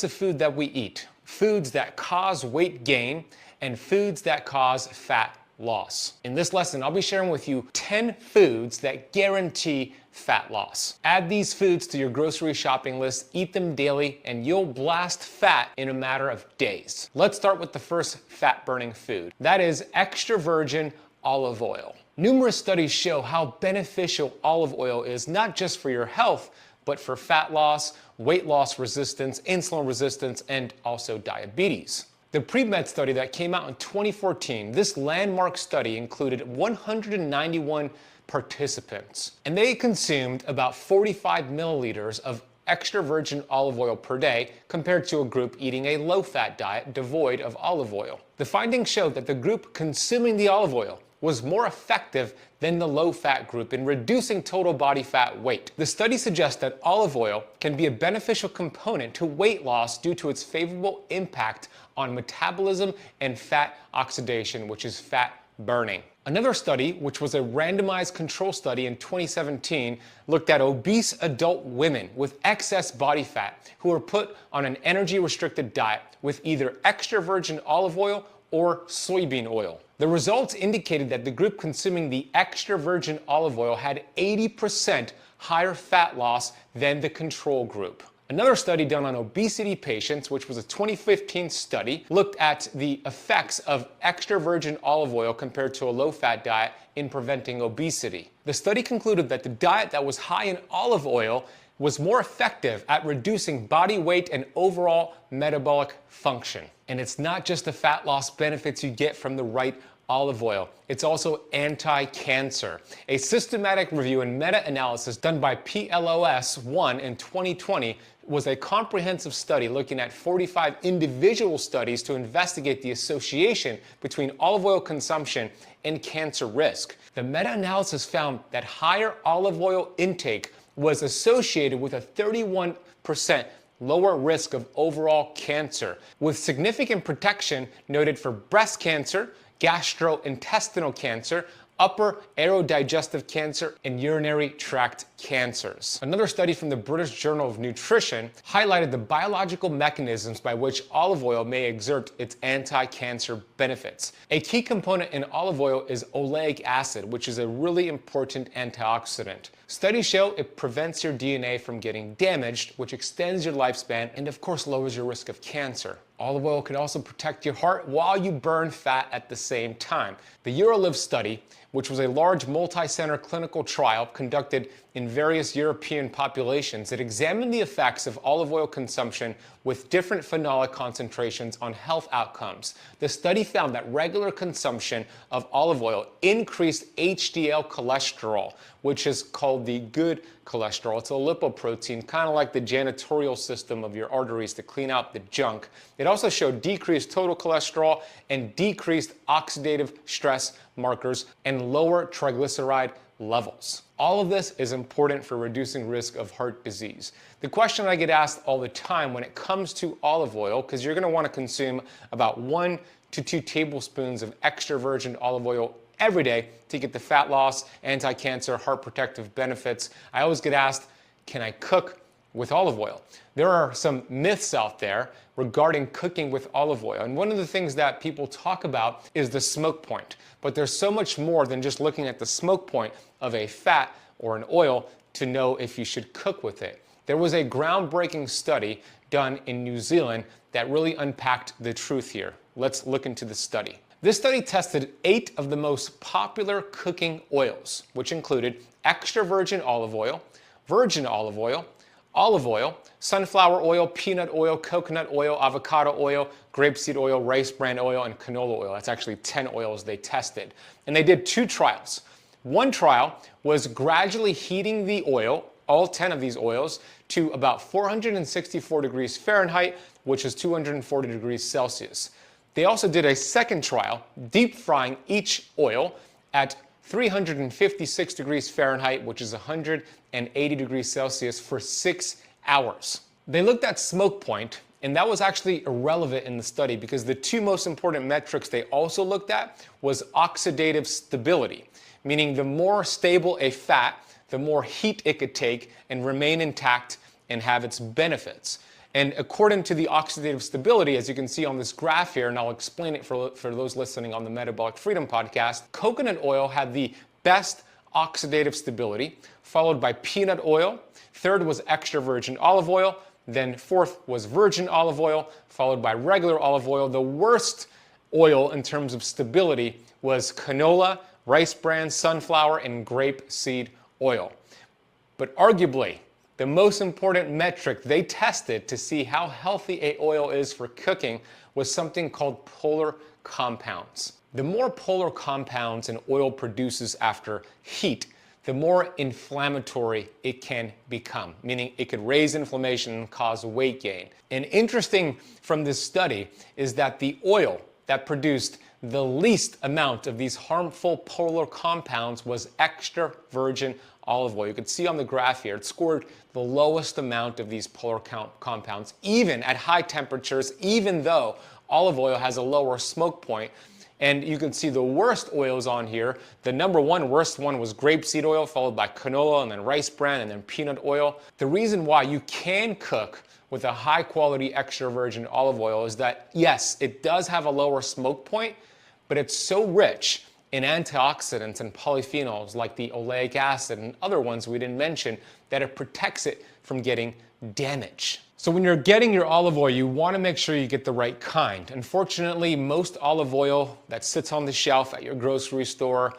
of food that we eat, foods that cause weight gain and foods that cause fat loss. In this lesson, I'll be sharing with you 10 foods that guarantee fat loss. Add these foods to your grocery shopping list, eat them daily, and you'll blast fat in a matter of days. Let's start with the first fat-burning food. That is extra virgin olive oil. Numerous studies show how beneficial olive oil is, not just for your health, but for fat loss, weight loss resistance, insulin resistance, and also diabetes. The Pre-Med study that came out in 2014, this landmark study included 191 participants, and they consumed about 45 milliliters of extra virgin olive oil per day compared to a group eating a low-fat diet devoid of olive oil. The findings showed that the group consuming the olive oil was more effective than the low-fat group in reducing total body fat weight. The study suggests that olive oil can be a beneficial component to weight loss due to its favorable impact on metabolism and fat oxidation, which is fat burning. Another study, which was a randomized control study in 2017, looked at obese adult women with excess body fat who were put on an energy-restricted diet with either extra virgin olive oil or soybean oil. The results indicated that the group consuming the extra virgin olive oil had 80% higher fat loss than the control group. Another study done on obesity patients, which was a 2015 study, looked at the effects of extra virgin olive oil compared to a low-fat diet in preventing obesity. The study concluded that the diet that was high in olive oil was more effective at reducing body weight and overall metabolic function. And it's not just the fat loss benefits you get from the right olive oil, it's also anti-cancer. A systematic review and meta-analysis done by PLOS-ONE in 2020 was a comprehensive study looking at 45 individual studies to investigate the association between olive oil consumption and cancer risk. The meta-analysis found that higher olive oil intake was associated with a 31% lower risk of overall cancer, with significant protection noted for breast cancer, gastrointestinal cancer, upper aerodigestive cancer, and urinary tract cancers. Another study from the British Journal of Nutrition highlighted the biological mechanisms by which olive oil may exert its anti-cancer benefits. A key component in olive oil is oleic acid, which is a really important antioxidant. Studies show it prevents your DNA from getting damaged, which extends your lifespan and of course lowers your risk of cancer. Olive oil can also protect your heart while you burn fat at the same time. The EuroLive study, which was a large multi-center clinical trial conducted in various European populations, it examined the effects of olive oil consumption with different phenolic concentrations on health outcomes. The study found that regular consumption of olive oil increased HDL cholesterol, which is called the good cholesterol. It's a lipoprotein, kind of like the janitorial system of your arteries to clean out the junk. It also showed decreased total cholesterol and decreased oxidative stress markers and lower triglyceride levels. All of this is important for reducing risk of heart disease. The question I get asked all the time when it comes to olive oil, because you're going to want to consume about 1 to 2 tablespoons of extra virgin olive oil every day to get the fat loss, anti-cancer, heart protective benefits. I always get asked, can I cook with olive oil? There are some myths out there regarding cooking with olive oil. And one of the things that people talk about is the smoke point. But there's so much more than just looking at the smoke point of a fat or an oil to know if you should cook with it. There was a groundbreaking study done in New Zealand that really unpacked the truth here. Let's look into the study. This study tested 8 of the most popular cooking oils, which included extra virgin olive oil, olive oil, sunflower oil, peanut oil, coconut oil, avocado oil, grapeseed oil, rice bran oil, and canola oil. That's actually 10 oils they tested. And they did 2 trials. One trial was gradually heating the oil, all 10 of these oils, to about 464 degrees Fahrenheit, which is 240 degrees Celsius. They also did a second trial, deep frying each oil at 356 degrees Fahrenheit, which is 180 degrees Celsius for 6 hours. They looked at smoke point, and that was actually irrelevant in the study because the 2 most important metrics they also looked at was oxidative stability, meaning the more stable a fat, the more heat it could take and remain intact and have its benefits. And according to the oxidative stability, as you can see on this graph here, and I'll explain it for those listening on the Metabolic Freedom podcast, coconut oil had the best oxidative stability, followed by peanut oil. Third was extra virgin olive oil. Then fourth was virgin olive oil, followed by regular olive oil. The worst oil in terms of stability was canola, rice bran, sunflower, and grapeseed oil. But arguably, the most important metric they tested to see how healthy a oil is for cooking was something called polar compounds. The more polar compounds an oil produces after heat, the more inflammatory it can become, meaning it could raise inflammation and cause weight gain. And interesting from this study is that the oil that produced the least amount of these harmful polar compounds was extra virgin olive oil. You can see on the graph here, it scored the lowest amount of these polar compounds, even at high temperatures, even though olive oil has a lower smoke point. And you can see the worst oils on here. The number one worst one was grapeseed oil, followed by canola, and then rice bran, and then peanut oil. The reason why you can cook with a high quality extra virgin olive oil is that, yes, it does have a lower smoke point, but it's so rich in antioxidants and polyphenols like the oleic acid and other ones we didn't mention that it protects it from getting damage. So when you're getting your olive oil, you want to make sure you get the right kind. Unfortunately, most olive oil that sits on the shelf at your grocery store,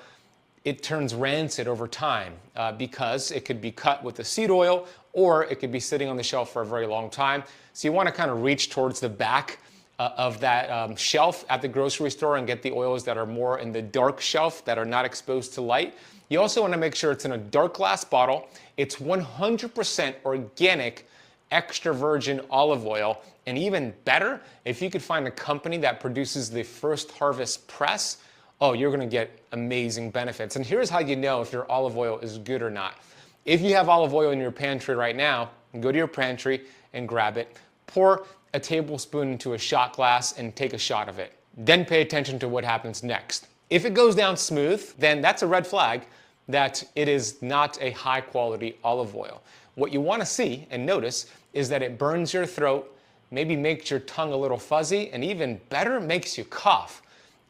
it turns rancid over time because it could be cut with the seed oil or it could be sitting on the shelf for a very long time. So you want to kind of reach towards the back of that shelf at the grocery store and get the oils that are more in the dark shelf that are not exposed to light. You also want to make sure it's in a dark glass bottle. It's 100% organic extra virgin olive oil, and even better, if you could find a company that produces the first harvest press, oh, you're going to get amazing benefits. And here's how you know if your olive oil is good or not. If you have olive oil in your pantry right now, go to your pantry and grab it, pour a tablespoon into a shot glass and take a shot of it. Then pay attention to what happens next. If it goes down smooth, then that's a red flag that it is not a high quality olive oil. What you want to see and notice is that it burns your throat, maybe makes your tongue a little fuzzy, and even better, makes you cough.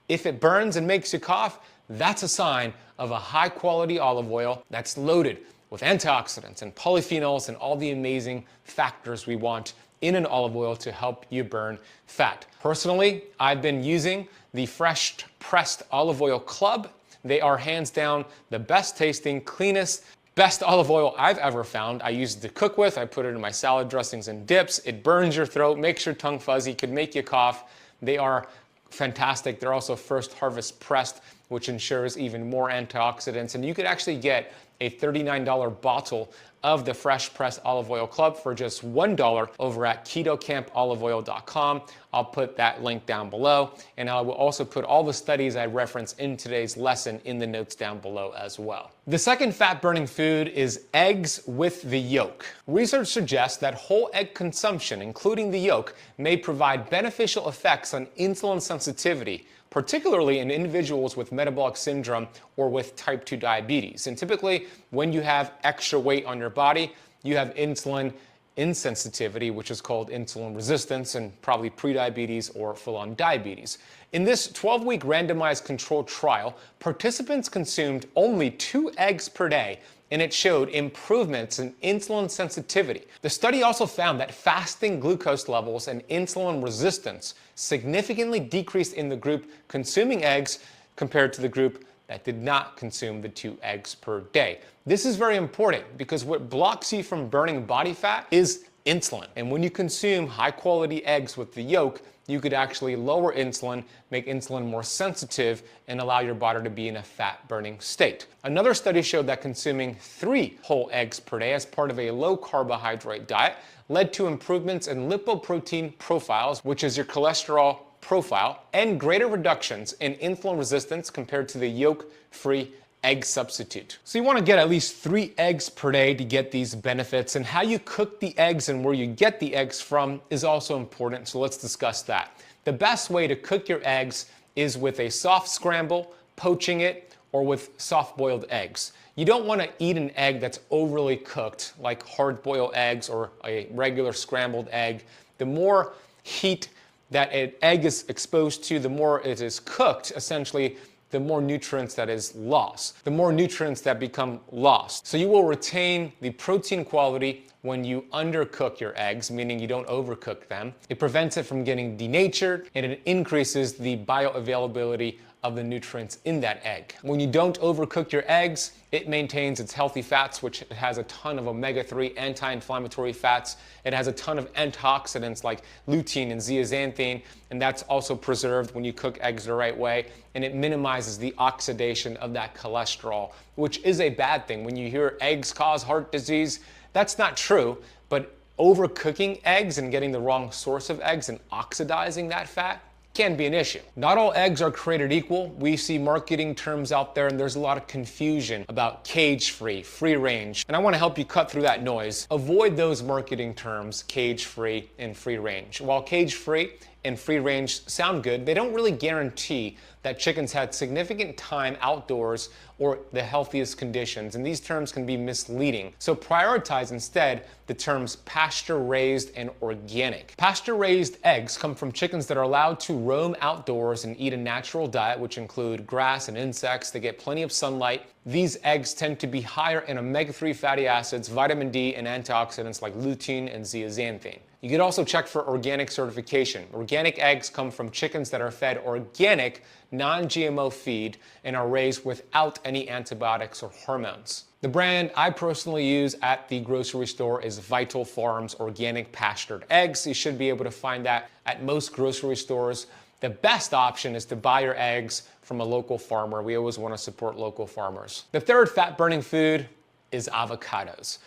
If it burns and makes you cough, that's a sign of a high quality olive oil that's loaded with antioxidants and polyphenols and all the amazing factors we want in an olive oil to help you burn fat. Personally, I've been using the Fresh Pressed Olive Oil Club. They are hands down the best tasting, cleanest, best olive oil I've ever found. I use it to cook with. I put it in my salad dressings and dips. It burns your throat, makes your tongue fuzzy, could make you cough. They are fantastic. They're also first harvest pressed, which ensures even more antioxidants. And you could actually get a $39 bottle of the Fresh Pressed Olive Oil Club for just $1 over at ketocampoliveoil.com. I'll put that link down below, and I will also put all the studies I reference in today's lesson in the notes down below as well. The second fat-burning food is eggs with the yolk. Research suggests that whole egg consumption, including the yolk, may provide beneficial effects on insulin sensitivity, particularly in individuals with metabolic syndrome or with type 2 diabetes. And typically, when you have extra weight on your body, you have insulin insensitivity, which is called insulin resistance, and probably prediabetes or full-on diabetes. In this 12-week randomized controlled trial, participants consumed only 2 eggs per day, and it showed improvements in insulin sensitivity. The study also found that fasting glucose levels and insulin resistance significantly decreased in the group consuming eggs compared to the group that did not consume the 2 eggs per day. This is very important because what blocks you from burning body fat is insulin. And when you consume high quality eggs with the yolk, you could actually lower insulin, make insulin more sensitive, and allow your body to be in a fat-burning state. Another study showed that consuming 3 whole eggs per day as part of a low-carbohydrate diet led to improvements in lipoprotein profiles, which is your cholesterol profile, and greater reductions in insulin resistance compared to the yolk-free egg substitute. So you want to get at least 3 eggs per day to get these benefits, and how you cook the eggs and where you get the eggs from is also important, so let's discuss that. The best way to cook your eggs is with a soft scramble, poaching it, or with soft boiled eggs. You don't want to eat an egg that's overly cooked, like hard-boiled eggs or a regular scrambled egg. The more heat that an egg is exposed to, the more it is cooked, essentially, the more nutrients that is lost, the more nutrients that become lost. So you will retain the protein quality when you undercook your eggs, meaning you don't overcook them. It prevents it from getting denatured, and it increases the bioavailability of the nutrients in that egg. When you don't overcook your eggs, it maintains its healthy fats, which has a ton of omega-3 anti-inflammatory fats. It has a ton of antioxidants like lutein and zeaxanthin, and that's also preserved when you cook eggs the right way, and it minimizes the oxidation of that cholesterol, which is a bad thing. When you hear eggs cause heart disease, that's not true, but overcooking eggs and getting the wrong source of eggs and oxidizing that fat can be an issue. Not all eggs are created equal. We see marketing terms out there and there's a lot of confusion about cage-free, free range, and I want to help you cut through that noise. Avoid those marketing terms, cage-free and free range. While cage-free and free range sound good, they don't really guarantee that chickens had significant time outdoors or the healthiest conditions, and these terms can be misleading. So prioritize instead the terms pasture-raised and organic. Pasture-raised eggs come from chickens that are allowed to roam outdoors and eat a natural diet, which include grass and insects. They get plenty of sunlight. These eggs tend to be higher in omega-3 fatty acids, vitamin D, and antioxidants like lutein and zeaxanthin. You could also check for organic certification. Organic eggs come from chickens that are fed organic, non-GMO feed and are raised without any antibiotics or hormones. The brand I personally use at the grocery store is Vital Farms Organic Pastured Eggs. You should be able to find that at most grocery stores. The best option is to buy your eggs from a local farmer. We always want to support local farmers. The third fat-burning food is avocados.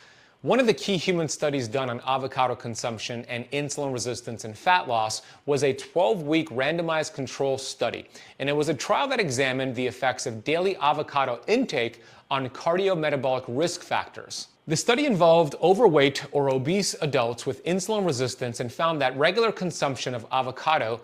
One of the key human studies done on avocado consumption and insulin resistance and fat loss was a 12-week randomized control study. And it was a trial that examined the effects of daily avocado intake on cardiometabolic risk factors. The study involved overweight or obese adults with insulin resistance and found that regular consumption of avocado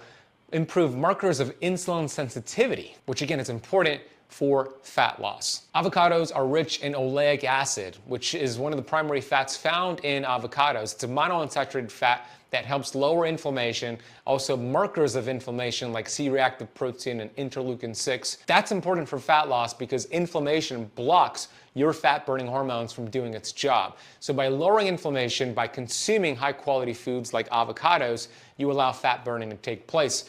improved markers of insulin sensitivity, which again is important for fat loss. Avocados are rich in oleic acid, which is one of the primary fats found in avocados. It's a monounsaturated fat that helps lower inflammation, also markers of inflammation like C-reactive protein and interleukin-6. That's important for fat loss because inflammation blocks your fat-burning hormones from doing its job. So by lowering inflammation, by consuming high-quality foods like avocados, you allow fat burning to take place.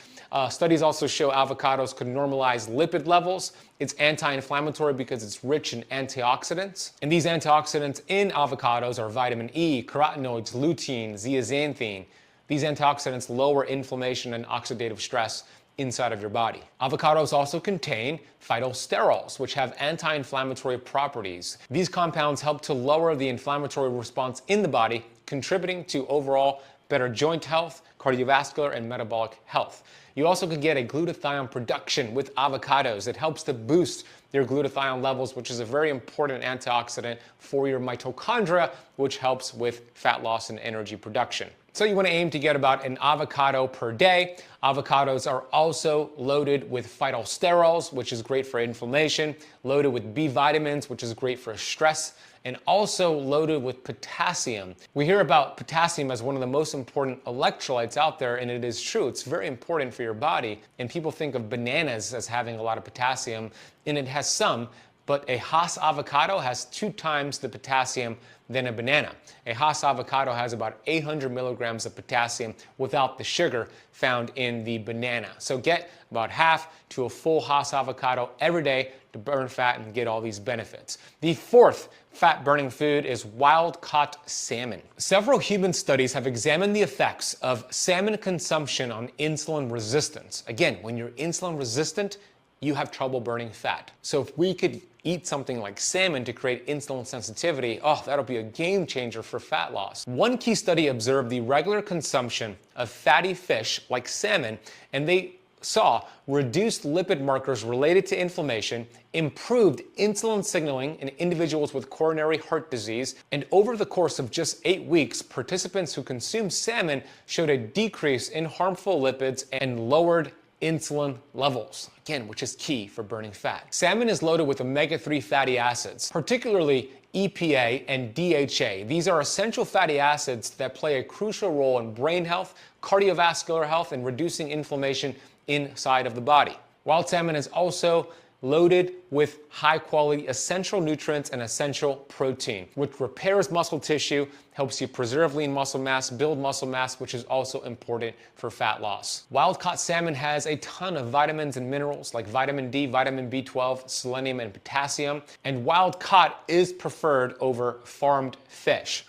Studies also show avocados could normalize lipid levels. It's anti-inflammatory because it's rich in antioxidants. And these antioxidants in avocados are vitamin E, carotenoids, lutein, zeaxanthin. These antioxidants lower inflammation and oxidative stress inside of your body. Avocados also contain phytosterols, which have anti-inflammatory properties. These compounds help to lower the inflammatory response in the body, contributing to overall better joint health, cardiovascular, and metabolic health. You also can get a glutathione production with avocados. It helps to boost your glutathione levels, which is a very important antioxidant for your mitochondria, which helps with fat loss and energy production. So you want to aim to get about an avocado per day. Avocados are also loaded with phytosterols, which is great for inflammation, loaded with B vitamins, which is great for stress, and also loaded with potassium. We hear about potassium as one of the most important electrolytes out there, and it is true. It's very important for your body, and people think of bananas as having a lot of potassium, and it has some, but a Hass avocado has 2 times the potassium than a banana. A Hass avocado has about 800 milligrams of potassium without the sugar found in the banana. So get about half to a full Hass avocado every day to burn fat and get all these benefits. The fourth fat-burning food is wild-caught salmon. Several human studies have examined the effects of salmon consumption on insulin resistance. Again, when you're insulin resistant, you have trouble burning fat. So if we could eat something like salmon to create insulin sensitivity, that'll be a game changer for fat loss. One key study observed the regular consumption of fatty fish like salmon, and they saw reduced lipid markers related to inflammation, improved insulin signaling in individuals with coronary heart disease, and over the course of just 8 weeks, participants who consumed salmon showed a decrease in harmful lipids and lowered insulin levels, again, which is key for burning fat. Salmon is loaded with omega-3 fatty acids, particularly EPA and DHA. These are essential fatty acids that play a crucial role in brain health, cardiovascular health, and reducing inflammation inside of the body. Wild salmon is also loaded with high-quality essential nutrients and essential protein, which repairs muscle tissue, helps you preserve lean muscle mass, build muscle mass, which is also important for fat loss. Wild-caught salmon has a ton of vitamins and minerals like vitamin D, vitamin B12, selenium, and potassium, and wild-caught is preferred over farmed fish.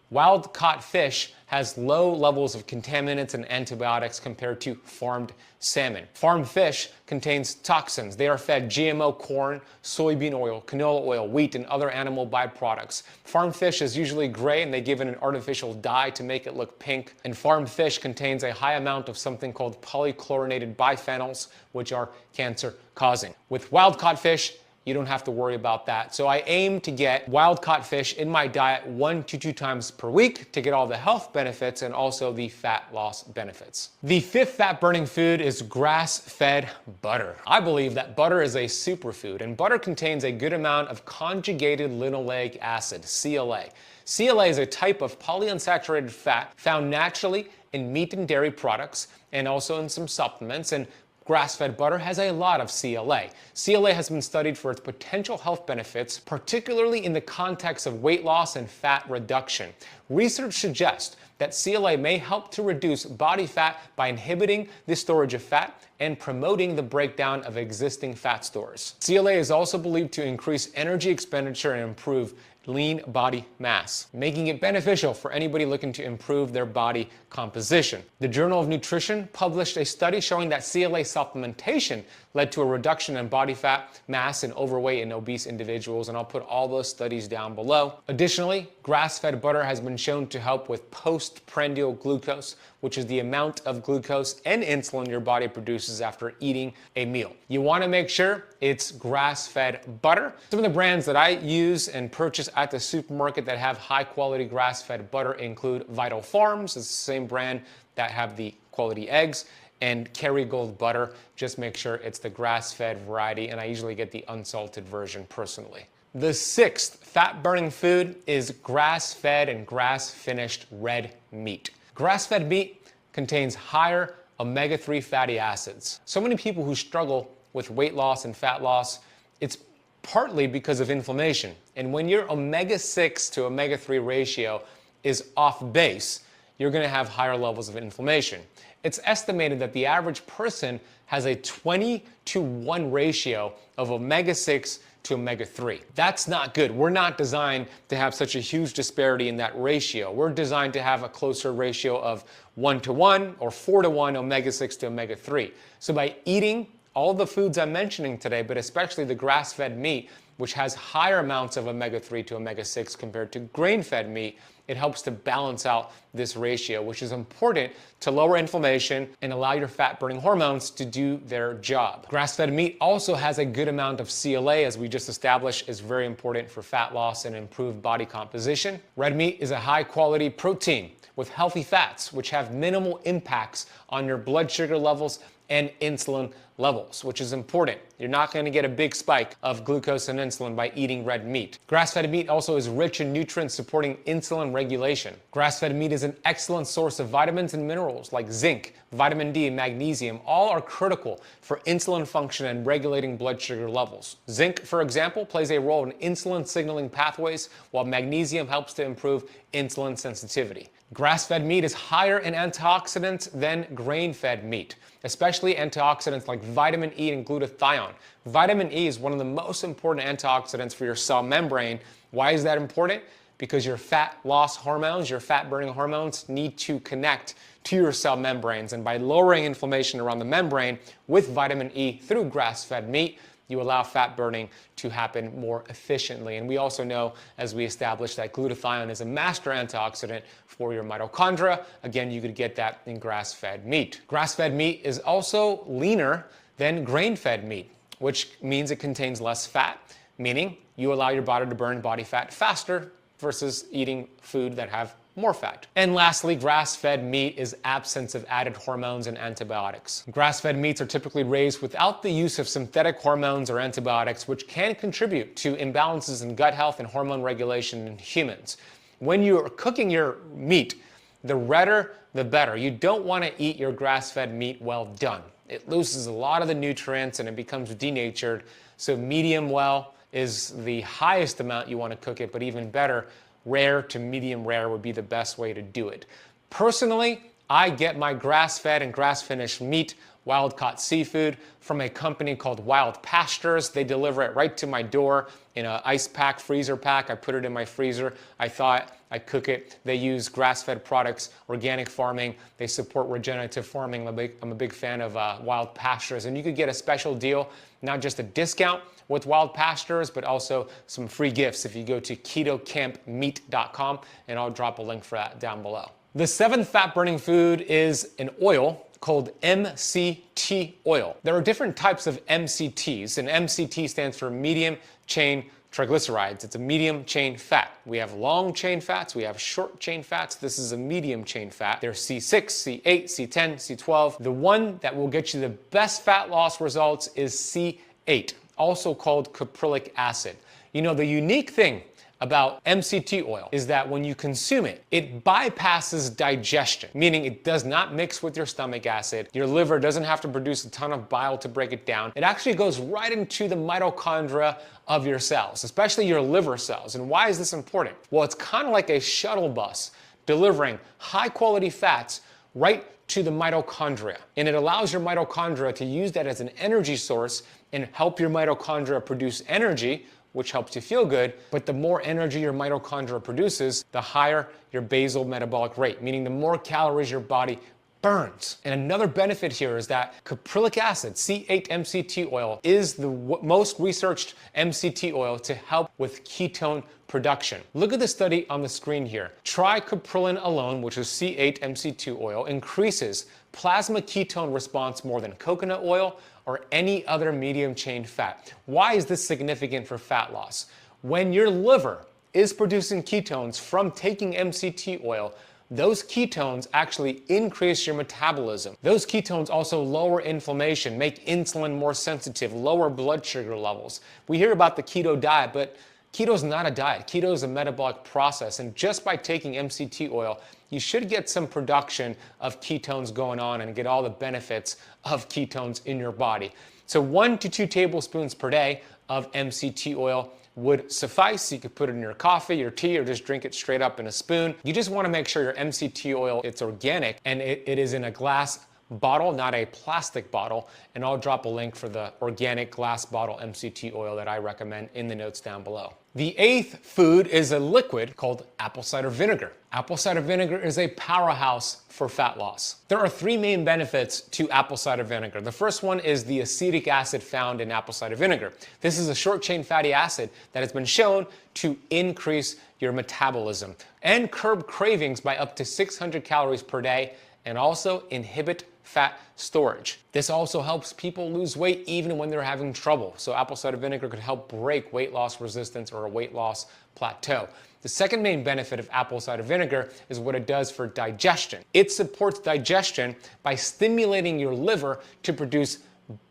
Wild-caught fish has low levels of contaminants and antibiotics compared to farmed salmon. Farmed fish contains toxins. They are fed GMO corn, soybean oil, canola oil, wheat, and other animal byproducts. Farmed fish is usually gray and they give it an artificial dye to make it look pink. And farmed fish contains a high amount of something called polychlorinated biphenyls, which are cancer-causing. With wild-caught fish, you don't have to worry about that. So I aim to get wild-caught fish in my diet 1 to 2 times per week to get all the health benefits and also the fat loss benefits. The 5th fat-burning food is grass-fed butter. I believe that butter is a superfood, and butter contains a good amount of conjugated linoleic acid, CLA. CLA is a type of polyunsaturated fat found naturally in meat and dairy products and also in some supplements, and grass-fed butter has a lot of CLA. CLA has been studied for its potential health benefits, particularly in the context of weight loss and fat reduction. Research suggests that CLA may help to reduce body fat by inhibiting the storage of fat and promoting the breakdown of existing fat stores. CLA is also believed to increase energy expenditure and improve lean body mass, making it beneficial for anybody looking to improve their body composition. The Journal of Nutrition published a study showing that CLA supplementation led to a reduction in body fat mass in overweight and obese individuals, and I'll put all those studies down below. Additionally, grass-fed butter has been shown to help with postprandial glucose, which is the amount of glucose and insulin your body produces after eating a meal. You want to make sure it's grass-fed butter. Some of the brands that I use and purchase at the supermarket that have high-quality grass-fed butter include Vital Farms, it's the same brand that have the quality eggs, and Kerrygold butter. Just make sure it's the grass-fed variety, and I usually get the unsalted version personally. The 6th fat-burning food is grass-fed and grass-finished red meat. Grass-fed meat contains higher omega-3 fatty acids. So many people who struggle with weight loss and fat loss, it's partly because of inflammation. And when your omega-6 to omega-3 ratio is off base, you're going to have higher levels of inflammation. It's estimated that the average person has a 20-to-1 ratio of omega-6 to omega-3. That's not good. We're not designed to have such a huge disparity in that ratio. We're designed to have a closer ratio of 1-to-1 or 4-to-1 omega-6 to omega-3. So by eating all the foods I'm mentioning today, but especially the grass-fed meat, which has higher amounts of omega-3 to omega-6 compared to grain-fed meat, it helps to balance out this ratio, which is important to lower inflammation and allow your fat-burning hormones to do their job. Grass-fed meat also has a good amount of CLA, as we just established, is very important for fat loss and improved body composition. Red meat is a high-quality protein with healthy fats, which have minimal impacts on your blood sugar levels and insulin levels, which is important. You're not going to get a big spike of glucose and insulin by eating red meat. Grass-fed meat also is rich in nutrients supporting insulin regulation. Grass-fed meat is an excellent source of vitamins and minerals like zinc, vitamin D, and magnesium. All are critical for insulin function and regulating blood sugar levels. Zinc, for example, plays a role in insulin signaling pathways, while magnesium helps to improve insulin sensitivity. Grass-fed meat is higher in antioxidants than grain-fed meat, especially antioxidants like vitamin E and glutathione. Vitamin E is one of the most important antioxidants for your cell membrane. Why is that important? Because your fat loss hormones, your fat-burning hormones, need to connect to your cell membranes. And by lowering inflammation around the membrane with vitamin E through grass-fed meat, you allow fat burning to happen more efficiently. And we also know, as we established, that glutathione is a master antioxidant for your mitochondria. Again, you could get that in grass-fed meat. Grass-fed meat is also leaner than grain-fed meat, which means it contains less fat, meaning you allow your body to burn body fat faster versus eating food that have more fat. And lastly, grass-fed meat is absence of added hormones and antibiotics. Grass-fed meats are typically raised without the use of synthetic hormones or antibiotics, which can contribute to imbalances in gut health and hormone regulation in humans. When you're cooking your meat, the redder, the better. You don't want to eat your grass-fed meat well done. It loses a lot of the nutrients and it becomes denatured. So medium well is the highest amount you want to cook it, but even better, rare to medium rare would be the best way to do it. Personally, I get my grass-fed and grass-finished meat, wild-caught seafood, from a company called Wild Pastures. They deliver it right to my door in an ice pack, freezer pack. I put it in my freezer. I thought I cook it. They use grass-fed products, organic farming. They support regenerative farming. I'm a big fan of Wild Pastures. And you could get a special deal, not just a discount with Wild Pastures, but also some free gifts if you go to ketocampmeat.com, and I'll drop a link for that down below. The seventh fat-burning food is an oil called MCT oil. There are different types of MCTs, and MCT stands for medium chain triglycerides. It's a medium chain fat. We have long chain fats, we have short chain fats. This is a medium chain fat. There's C6, C8, C10, C12. The one that will get you the best fat loss results is C8, also called caprylic acid. You know, the unique thing about MCT oil is that when you consume it, it bypasses digestion, meaning it does not mix with your stomach acid. Your liver doesn't have to produce a ton of bile to break it down. It actually goes right into the mitochondria of your cells, especially your liver cells. And why is this important? Well, it's kind of like a shuttle bus delivering high quality fats right to the mitochondria. And it allows your mitochondria to use that as an energy source and help your mitochondria produce energy, which helps you feel good. But the more energy your mitochondria produces, the higher your basal metabolic rate, meaning the more calories your body burns. And another benefit here is that caprylic acid, C8-MCT oil, is the most researched MCT oil to help with ketone production. Look at the study on the screen here. Tricapryllin alone, which is C8-MCT oil, increases plasma ketone response more than coconut oil or any other medium chain fat. Why is this significant for fat loss? When your liver is producing ketones from taking MCT oil, those ketones actually increase your metabolism. Those ketones also lower inflammation, make insulin more sensitive, lower blood sugar levels. We hear about the keto diet, but keto is not a diet. Keto is a metabolic process, and just by taking MCT oil, you should get some production of ketones going on and get all the benefits of ketones in your body. So 1 to 2 tablespoons per day of MCT oil would suffice. You could put it in your coffee, your tea, or just drink it straight up in a spoon. You just want to make sure your MCT oil, it's organic and it is in a glass bottle, not a plastic bottle. And I'll drop a link for the organic glass bottle MCT oil that I recommend in the notes down below. The eighth food is a liquid called apple cider vinegar. Apple cider vinegar is a powerhouse for fat loss. There are 3 main benefits to apple cider vinegar. The first one is the acetic acid found in apple cider vinegar. This is a short chain fatty acid that has been shown to increase your metabolism and curb cravings by up to 600 calories per day, and also inhibit fat storage. This also helps people lose weight even when they're having trouble. So apple cider vinegar could help break weight loss resistance or a weight loss plateau. The second main benefit of apple cider vinegar is what it does for digestion. It supports digestion by stimulating your liver to produce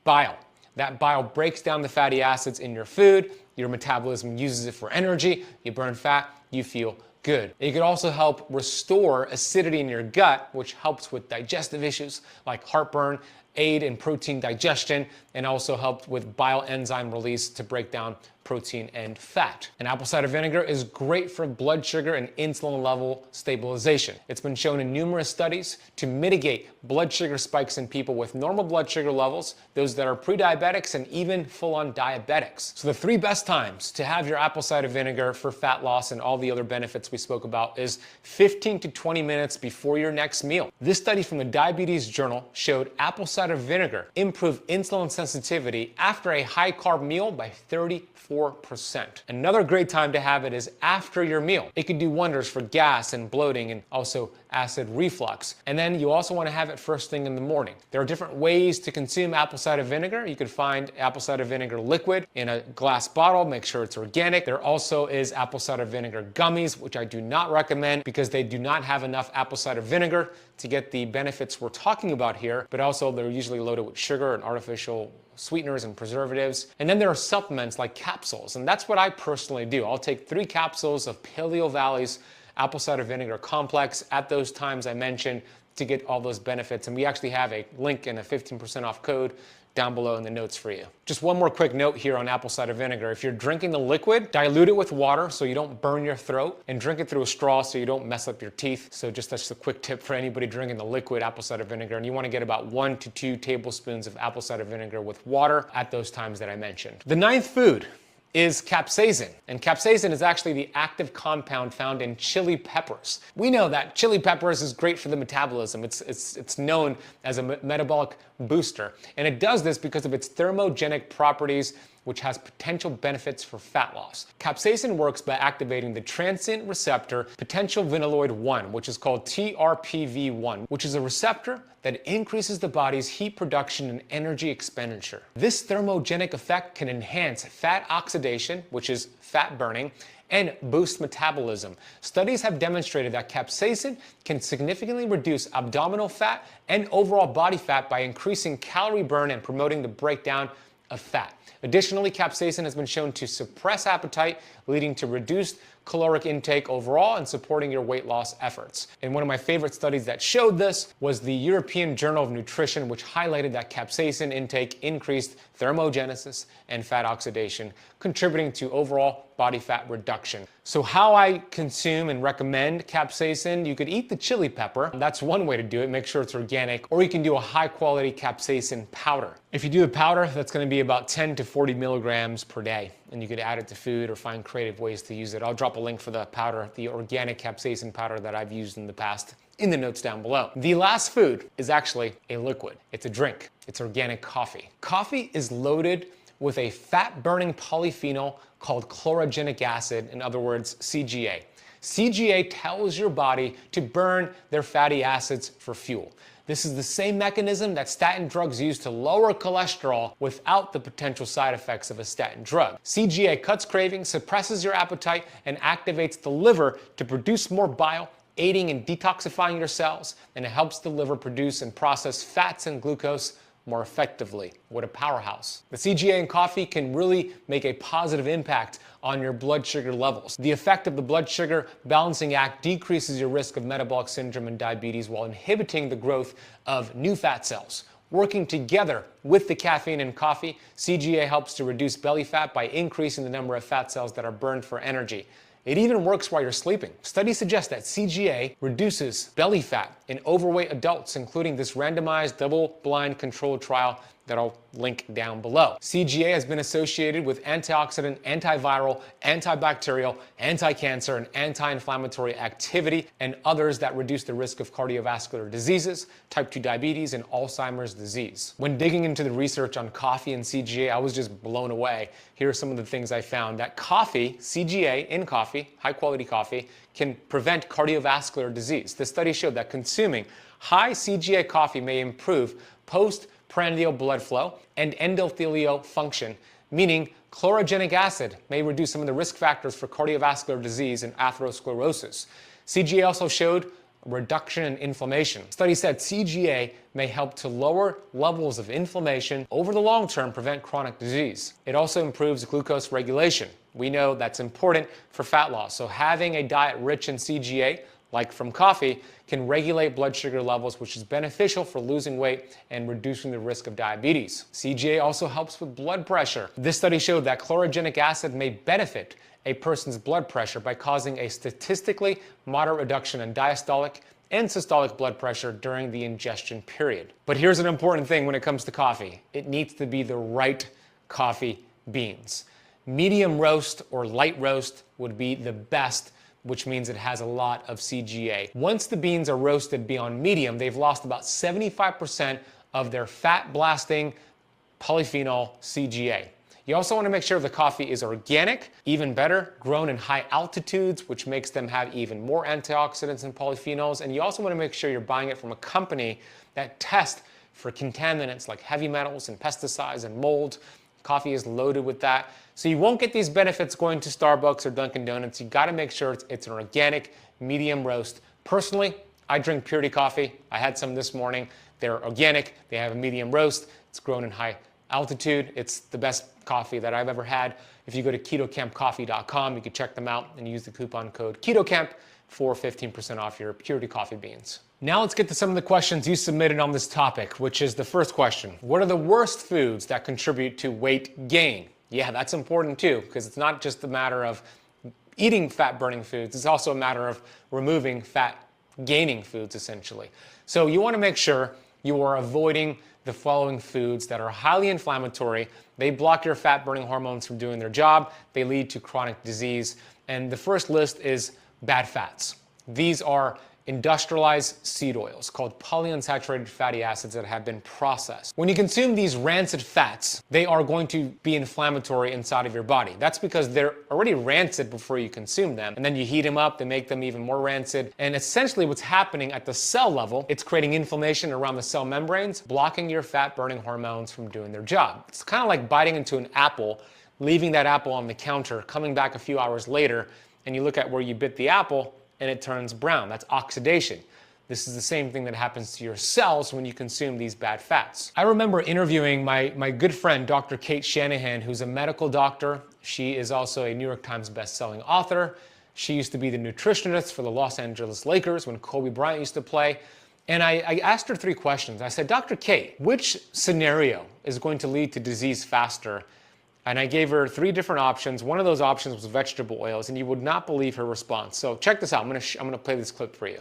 bile. That bile breaks down the fatty acids in your food, your metabolism uses it for energy, you burn fat, you feel good. It could also help restore acidity in your gut, which helps with digestive issues like heartburn, aid in protein digestion, and also help with bile enzyme release to break down protein and fat. And apple cider vinegar is great for blood sugar and insulin level stabilization. It's been shown in numerous studies to mitigate blood sugar spikes in people with normal blood sugar levels, those that are pre-diabetics, and even full-on diabetics. So the 3 best times to have your apple cider vinegar for fat loss and all the other benefits we spoke about is 15 to 20 minutes before your next meal. This study from the Diabetes Journal showed apple cider vinegar improved insulin sensitivity after a high-carb meal by 30%. 4%. Another great time to have it is after your meal. It can do wonders for gas and bloating and also acid reflux. And then you also want to have it first thing in the morning. There are different ways to consume apple cider vinegar. You can find apple cider vinegar liquid in a glass bottle. Make sure it's organic. There also is apple cider vinegar gummies, which I do not recommend because they do not have enough apple cider vinegar to get the benefits we're talking about here, but also they're usually loaded with sugar and artificial sweeteners and preservatives. And then there are supplements like capsules, and that's what I personally do. I'll take 3 capsules of Paleo Valley's apple cider vinegar complex at those times I mentioned to get all those benefits. And we actually have a link and a 15% off code down below in the notes for you. Just one more quick note here on apple cider vinegar. If you're drinking the liquid, dilute it with water so you don't burn your throat, and drink it through a straw so you don't mess up your teeth. So just that's a quick tip for anybody drinking the liquid apple cider vinegar. And you want to get about 1 to 2 tablespoons of apple cider vinegar with water at those times that I mentioned. The 9th food is capsaicin. And capsaicin is actually the active compound found in chili peppers. We know that chili peppers is great for the metabolism. It's known as a metabolic booster. And it does this because of its thermogenic properties, which has potential benefits for fat loss. Capsaicin works by activating the transient receptor potential venoid 1, which is called TRPV1, which is a receptor that increases the body's heat production and energy expenditure. This thermogenic effect can enhance fat oxidation, which is fat burning, and boost metabolism. Studies have demonstrated that capsaicin can significantly reduce abdominal fat and overall body fat by increasing calorie burn and promoting the breakdown of fat. Additionally, capsaicin has been shown to suppress appetite, leading to reduced caloric intake overall and supporting your weight loss efforts. And one of my favorite studies that showed this was the European Journal of Nutrition, which highlighted that capsaicin intake increased thermogenesis and fat oxidation, contributing to overall body fat reduction. So how I consume and recommend capsaicin, you could eat the chili pepper. That's one way to do it. Make sure it's organic. Or you can do a high quality capsaicin powder. If you do the powder, that's going to be about 10 to 40 milligrams per day. And you could add it to food or find creative ways to use it. I'll drop a link for the powder, the organic capsaicin powder that I've used in the past, in the notes down below. The last food is actually a liquid. It's a drink. It's organic coffee. Coffee is loaded with a fat-burning polyphenol called chlorogenic acid, in other words, CGA. CGA tells your body to burn their fatty acids for fuel. This is the same mechanism that statin drugs use to lower cholesterol without the potential side effects of a statin drug. CGA cuts cravings, suppresses your appetite, and activates the liver to produce more bile, aiding in detoxifying your cells, and it helps the liver produce and process fats and glucose more effectively. What a powerhouse. The CGA in coffee can really make a positive impact on your blood sugar levels. The effect of the blood sugar balancing act decreases your risk of metabolic syndrome and diabetes while inhibiting the growth of new fat cells. Working together with the caffeine in coffee, CGA helps to reduce belly fat by increasing the number of fat cells that are burned for energy. It even works while you're sleeping. Studies suggest that CGA reduces belly fat in overweight adults, including this randomized double-blind controlled trial that I'll link down below. CGA has been associated with antioxidant, antiviral, antibacterial, anti-cancer, and anti-inflammatory activity, and others that reduce the risk of cardiovascular diseases, type 2 diabetes, and Alzheimer's disease. When digging into the research on coffee and CGA, I was just blown away. Here are some of the things I found. That coffee, CGA in coffee, high quality coffee, can prevent cardiovascular disease. The study showed that consuming high CGA coffee may improve postprandial blood flow and endothelial function, meaning chlorogenic acid may reduce some of the risk factors for cardiovascular disease and atherosclerosis. CGA also showed a reduction in inflammation. Study said CGA may help to lower levels of inflammation over the long term, prevent chronic disease. It also improves glucose regulation. We know that's important for fat loss, so having a diet rich in CGA, like from coffee, can regulate blood sugar levels, which is beneficial for losing weight and reducing the risk of diabetes. CGA also helps with blood pressure. This study showed that chlorogenic acid may benefit a person's blood pressure by causing a statistically moderate reduction in diastolic and systolic blood pressure during the ingestion period. But here's an important thing when it comes to coffee. It needs to be the right coffee beans. Medium roast or light roast would be the best, which means it has a lot of CGA. Once the beans are roasted beyond medium, they've lost about 75% of their fat-blasting polyphenol CGA. You also want to make sure the coffee is organic, even better, grown in high altitudes, which makes them have even more antioxidants and polyphenols. And you also want to make sure you're buying it from a company that tests for contaminants like heavy metals and pesticides and mold. Coffee is loaded with that. So you won't get these benefits going to Starbucks or Dunkin' Donuts. You got to make sure it's an organic, medium roast. Personally, I drink Purity coffee. I had some this morning. They're organic. They have a medium roast. It's grown in high altitude. It's the best coffee that I've ever had. If you go to ketocampcoffee.com, you can check them out and use the coupon code KETOCAMP for 15% off your Purity coffee beans. Now let's get to some of the questions you submitted on this topic, which is the first question. What are the worst foods that contribute to weight gain? Yeah, that's important too, because it's not just a matter of eating fat-burning foods. It's also a matter of removing fat-gaining foods, essentially. So you want to make sure you are avoiding the following foods that are highly inflammatory. They block your fat-burning hormones from doing their job. They lead to chronic disease. And the first list is bad fats. These are industrialized seed oils called polyunsaturated fatty acids that have been processed. When you consume these rancid fats, they are going to be inflammatory inside of your body. That's because they're already rancid before you consume them. And then you heat them up, they make them even more rancid. And essentially what's happening at the cell level, it's creating inflammation around the cell membranes, blocking your fat burning hormones from doing their job. It's kind of like biting into an apple, leaving that apple on the counter, coming back a few hours later, and you look at where you bit the apple, and it turns brown. That's oxidation. This is the same thing that happens to your cells when you consume these bad fats. I remember interviewing my good friend, Dr. Kate Shanahan, who's a medical doctor. She is also a New York Times best-selling author. She used to be the nutritionist for the Los Angeles Lakers when Kobe Bryant used to play. And I asked her 3 questions. I said, Dr. Kate, which scenario is going to lead to disease faster? And I gave her 3 different options. One of those options was vegetable oils, and you would not believe her response. So check this out. I'm gonna play this clip for you.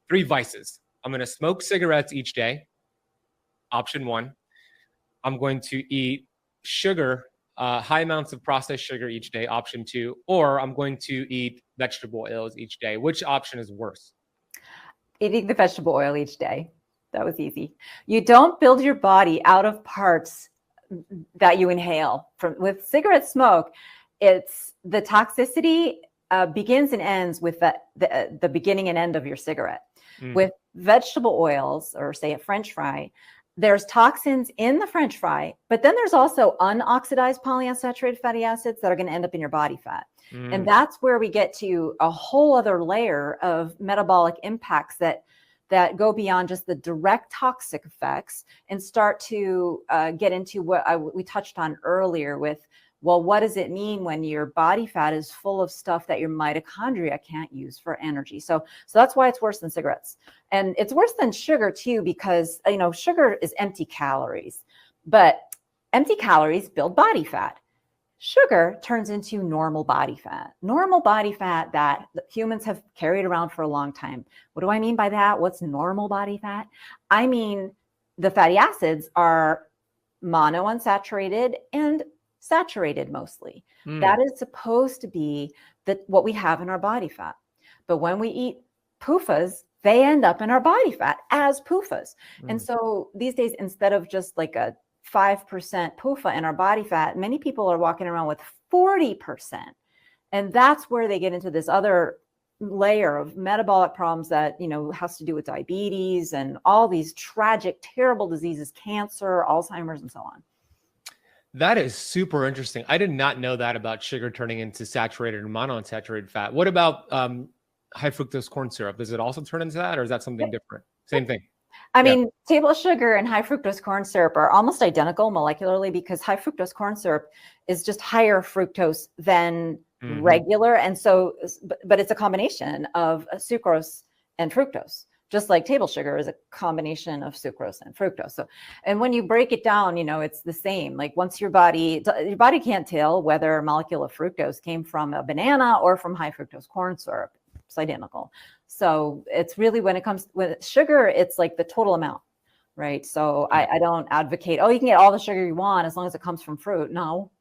3 vices. I'm gonna smoke cigarettes each day. Option 1. I'm going to eat sugar, high amounts of processed sugar each day. Option 2. Or I'm going to eat vegetable oils each day. Which option is worse? Eating the vegetable oil each day. That was easy. You don't build your body out of parts that you inhale. With cigarette smoke, it's the toxicity begins and ends with the beginning and end of your cigarette. With vegetable oils, or say a French fry, there's toxins in the French fry, but then there's also unoxidized polyunsaturated fatty acids that are going to end up in your body fat. And that's where we get to a whole other layer of metabolic impacts that go beyond just the direct toxic effects and start to get into what we touched on earlier with, well, what does it mean when your body fat is full of stuff that your mitochondria can't use for energy? So that's why it's worse than cigarettes. And it's worse than sugar too, because, sugar is empty calories, but empty calories build body fat. Sugar turns into normal body fat that humans have carried around for a long time. What do I mean by that? What's normal body fat? I mean, the fatty acids are monounsaturated and saturated mostly. That is supposed to be what we have in our body fat. But when we eat PUFAs, they end up in our body fat as PUFAs. And so these days, instead of just like a 5% PUFA in our body fat, many people are walking around with 40%. And that's where they get into this other layer of metabolic problems that, has to do with diabetes and all these tragic, terrible diseases, cancer, Alzheimer's, and so on. That is super interesting. I did not know that about sugar turning into saturated and monounsaturated fat. What about high fructose corn syrup? Does it also turn into that, or is that something different? Same thing. I mean, table sugar and high fructose corn syrup are almost identical molecularly, because high fructose corn syrup is just higher fructose than regular. And so, but it's a combination of sucrose and fructose, just like table sugar is a combination of sucrose and fructose. So, and when you break it down, it's the same. Like once your body can't tell whether a molecule of fructose came from a banana or from high fructose corn syrup. It's identical. So it's really, when it comes with sugar, it's like the total amount, right? So I don't advocate, you can get all the sugar you want as long as it comes from fruit. No,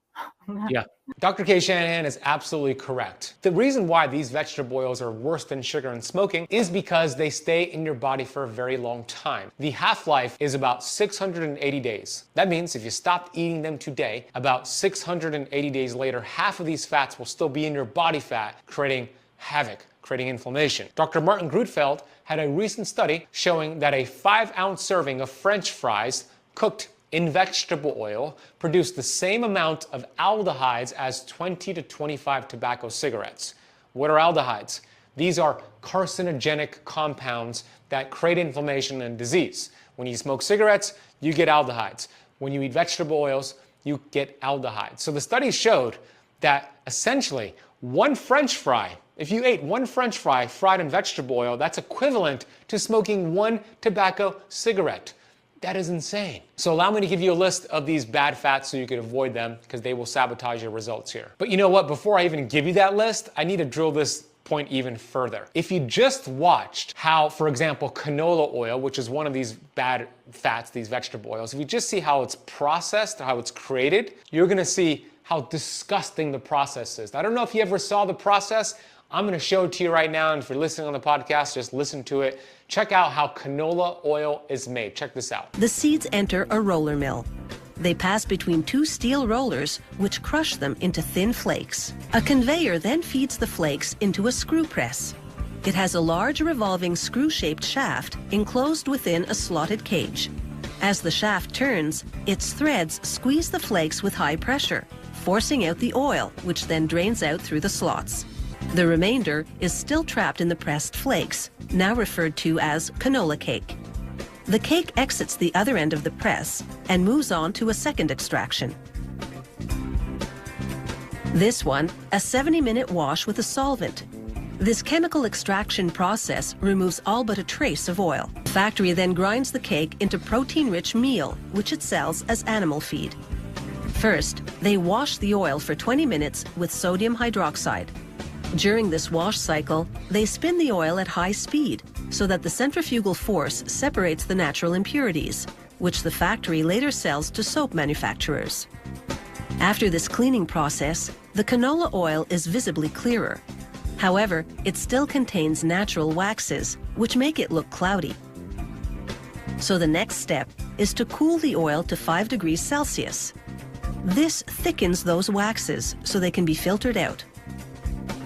Yeah. Dr. Kay Shanahan is absolutely correct. The reason why these vegetable oils are worse than sugar and smoking is because they stay in your body for a very long time. The half-life is about 680 days. That means if you stopped eating them today, about 680 days later, half of these fats will still be in your body fat, creating havoc, creating inflammation. Dr. Martin Grutfeld had a recent study showing that a 5-ounce serving of French fries cooked in vegetable oil produce the same amount of aldehydes as 20 to 25 tobacco cigarettes. What are aldehydes? These are carcinogenic compounds that create inflammation and disease. When you smoke cigarettes, you get aldehydes. When you eat vegetable oils, you get aldehydes. So the study showed that essentially one French fry, if you ate one French fry fried in vegetable oil, that's equivalent to smoking one tobacco cigarette. That is insane. So allow me to give you a list of these bad fats so you can avoid them, because they will sabotage your results here. But you know what? Before I even give you that list, I need to drill this point even further. If you just watched how, for example, canola oil, which is one of these bad fats, these vegetable oils, if you just see how it's processed, how it's created, you're gonna see how disgusting the process is. I don't know if you ever saw the process. I'm gonna show it to you right now, and if you're listening on the podcast, just listen to it. Check out how canola oil is made. Check this out. The seeds enter a roller mill. They pass between two steel rollers, which crush them into thin flakes. A conveyor then feeds the flakes into a screw press. It has a large revolving screw-shaped shaft enclosed within a slotted cage. As the shaft turns, its threads squeeze the flakes with high pressure, forcing out the oil, which then drains out through the slots. The remainder is still trapped in the pressed flakes, now referred to as canola cake. The cake exits the other end of the press and moves on to a second extraction. This one, a 70-minute wash with a solvent. This chemical extraction process removes all but a trace of oil. The factory then grinds the cake into protein-rich meal, which it sells as animal feed. First, they wash the oil for 20 minutes with sodium hydroxide. During this wash cycle, they spin the oil at high speed so that the centrifugal force separates the natural impurities, which the factory later sells to soap manufacturers. After this cleaning process, the canola oil is visibly clearer. However, it still contains natural waxes, which make it look cloudy. So the next step is to cool the oil to 5 degrees Celsius. This thickens those waxes so they can be filtered out.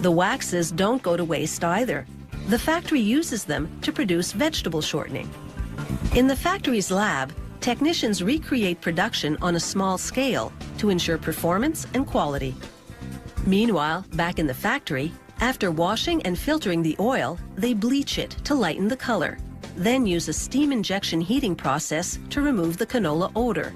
The waxes don't go to waste either. The factory uses them to produce vegetable shortening. In the factory's lab, technicians recreate production on a small scale to ensure performance and quality. Meanwhile, back in the factory, after washing and filtering the oil, they bleach it to lighten the color, then use a steam injection heating process to remove the canola odor.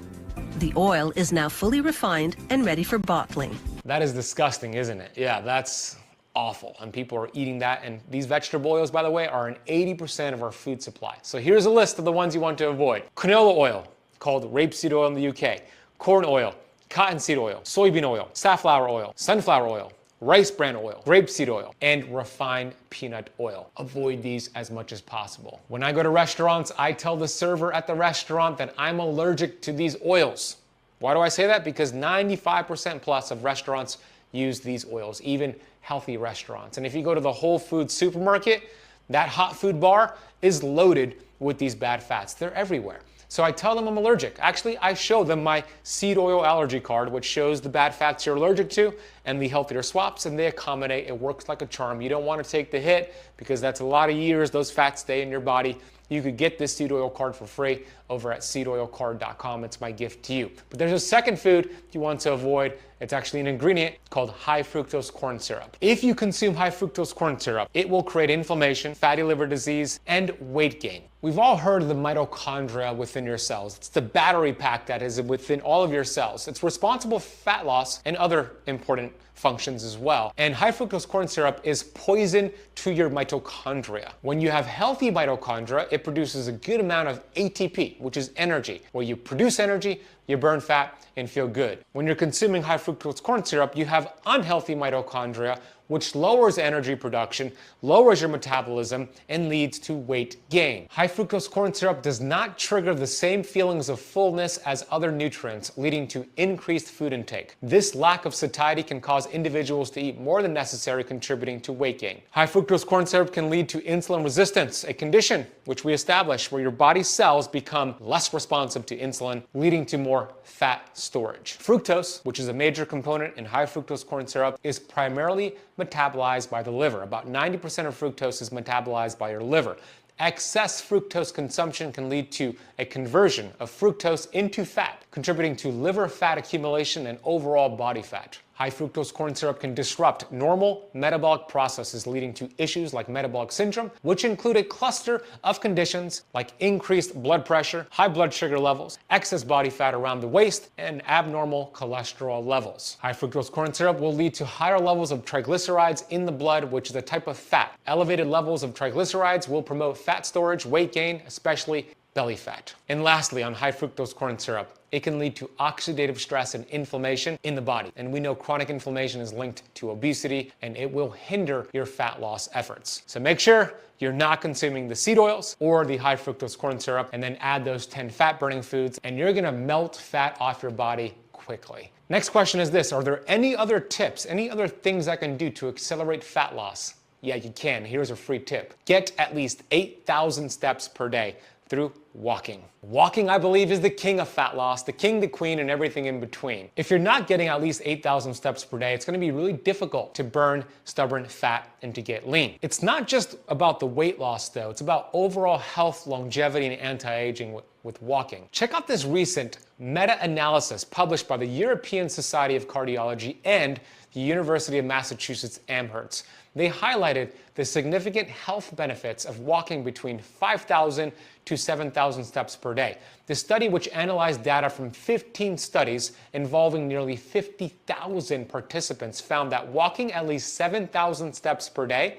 The oil is now fully refined and ready for bottling. That is disgusting, isn't it? Yeah, that's awful, and people are eating that. And these vegetable oils, by the way, are in 80% of our food supply. So here's a list of the ones you want to avoid. Canola oil, called rapeseed oil in the UK. Corn oil, cottonseed oil, soybean oil, safflower oil, sunflower oil, rice bran oil, grapeseed oil, and refined peanut oil. Avoid these as much as possible. When I go to restaurants, I tell the server at the restaurant that I'm allergic to these oils. Why do I say that? Because 95% plus of restaurants use these oils, even healthy restaurants. And if you go to the Whole Foods supermarket, that hot food bar is loaded with these bad fats. They're everywhere. So I tell them I'm allergic. Actually, I show them my seed oil allergy card, which shows the bad fats you're allergic to and the healthier swaps, and they accommodate. It works like a charm. You don't want to take the hit because that's a lot of years those fats stay in your body. You could get this seed oil card for free over at seedoilcard.com. It's my gift to you. But there's a second food you want to avoid. It's actually an ingredient called high fructose corn syrup. If you consume high fructose corn syrup, it will create inflammation, fatty liver disease, and weight gain. We've all heard of the mitochondria within your cells. It's the battery pack that is within all of your cells. It's responsible for fat loss and other important functions as well. And high fructose corn syrup is poison to your mitochondria. When you have healthy mitochondria, it produces a good amount of ATP, which is energy. Where you produce energy, you burn fat, and feel good. When you're consuming high fructose corn syrup, you have unhealthy mitochondria, which lowers energy production, lowers your metabolism, and leads to weight gain. High fructose corn syrup does not trigger the same feelings of fullness as other nutrients, leading to increased food intake. This lack of satiety can cause individuals to eat more than necessary, contributing to weight gain. High fructose corn syrup can lead to insulin resistance, a condition which we established where your body's cells become less responsive to insulin, leading to more fat storage. Fructose, which is a major component in high fructose corn syrup, is primarily metabolized by the liver. About 90% of fructose is metabolized by your liver. Excess fructose consumption can lead to a conversion of fructose into fat, contributing to liver fat accumulation and overall body fat. High fructose corn syrup can disrupt normal metabolic processes, leading to issues like metabolic syndrome, which include a cluster of conditions like increased blood pressure, high blood sugar levels, excess body fat around the waist, and abnormal cholesterol levels. High fructose corn syrup will lead to higher levels of triglycerides in the blood, which is a type of fat. Elevated levels of triglycerides will promote fat storage, weight gain, especially belly fat. And lastly, on high fructose corn syrup, it can lead to oxidative stress and inflammation in the body. And we know chronic inflammation is linked to obesity, and it will hinder your fat loss efforts. So make sure you're not consuming the seed oils or the high fructose corn syrup, and then add those 10 fat burning foods, and you're gonna melt fat off your body quickly. Next question is this: are there any other tips, any other things I can do to accelerate fat loss? Yeah, you can. Here's a free tip. Get at least 8,000 steps per day through walking. Walking, I believe, is the king of fat loss, the king, the queen, and everything in between. If you're not getting at least 8,000 steps per day, it's gonna be really difficult to burn stubborn fat and to get lean. It's not just about the weight loss though, it's about overall health, longevity, and anti-aging with walking. Check out this recent meta-analysis published by the European Society of Cardiology and the University of Massachusetts Amherst. They highlighted the significant health benefits of walking between 5,000 to 7,000 steps per day. The study, which analyzed data from 15 studies involving nearly 50,000 participants, found that walking at least 7,000 steps per day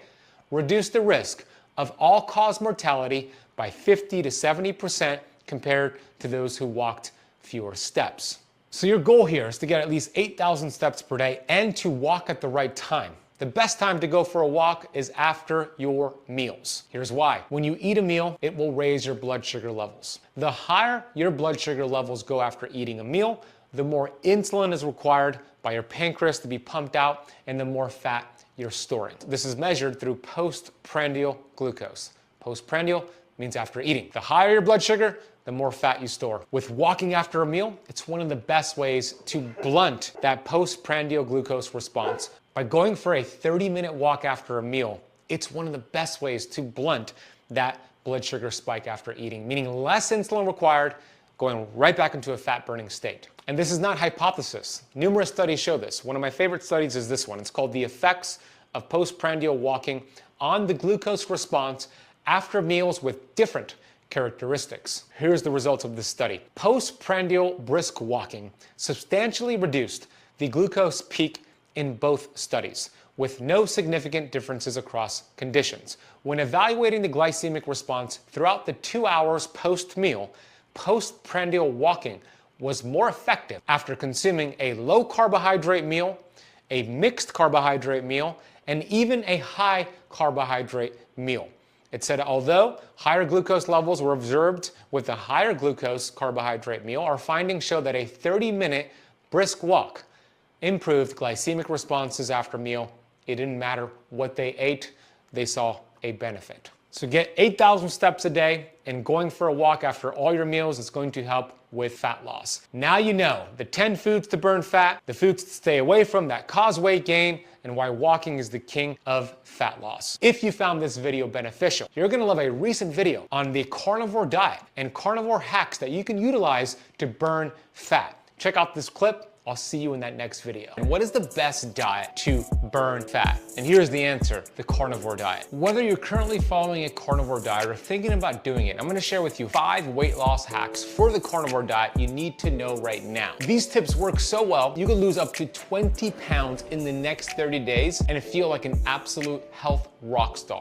reduced the risk of all-cause mortality by 50 to 70% compared to those who walked fewer steps. So your goal here is to get at least 8,000 steps per day and to walk at the right time. The best time to go for a walk is after your meals. Here's why. When you eat a meal, it will raise your blood sugar levels. The higher your blood sugar levels go after eating a meal, the more insulin is required by your pancreas to be pumped out, and the more fat you're storing. This is measured through postprandial glucose. Postprandial means after eating. The higher your blood sugar, the more fat you store. With walking after a meal, it's one of the best ways to blunt that postprandial glucose response. By going for a 30-minute walk after a meal, it's one of the best ways to blunt that blood sugar spike after eating, meaning less insulin required, going right back into a fat-burning state. And this is not hypothesis. Numerous studies show this. One of my favorite studies is this one. It's called The Effects of Postprandial Walking on the Glucose Response After Meals with Different Characteristics. Here's the results of this study. Postprandial brisk walking substantially reduced the glucose peak in both studies, with no significant differences across conditions. When evaluating the glycemic response throughout the 2 hours post-meal, postprandial walking was more effective after consuming a low carbohydrate meal, a mixed carbohydrate meal, and even a high carbohydrate meal. It said although higher glucose levels were observed with the higher glucose carbohydrate meal, our findings show that a 30-minute brisk walk improved glycemic responses after meal. It didn't matter what they ate, they saw a benefit. So get 8,000 steps a day, and going for a walk after all your meals is going to help with fat loss. Now you know the 10 foods to burn fat, the foods to stay away from that cause weight gain, and why walking is the king of fat loss. If you found this video beneficial, you're gonna love a recent video on the carnivore diet and carnivore hacks that you can utilize to burn fat. Check out this clip. I'll see you in that next video. And what is the best diet to burn fat? And here's the answer: the carnivore diet. Whether you're currently following a carnivore diet or thinking about doing it, I'm gonna share with you 5 weight loss hacks for the carnivore diet you need to know right now. These tips work so well, you can lose up to 20 pounds in the next 30 days and feel like an absolute health rock star.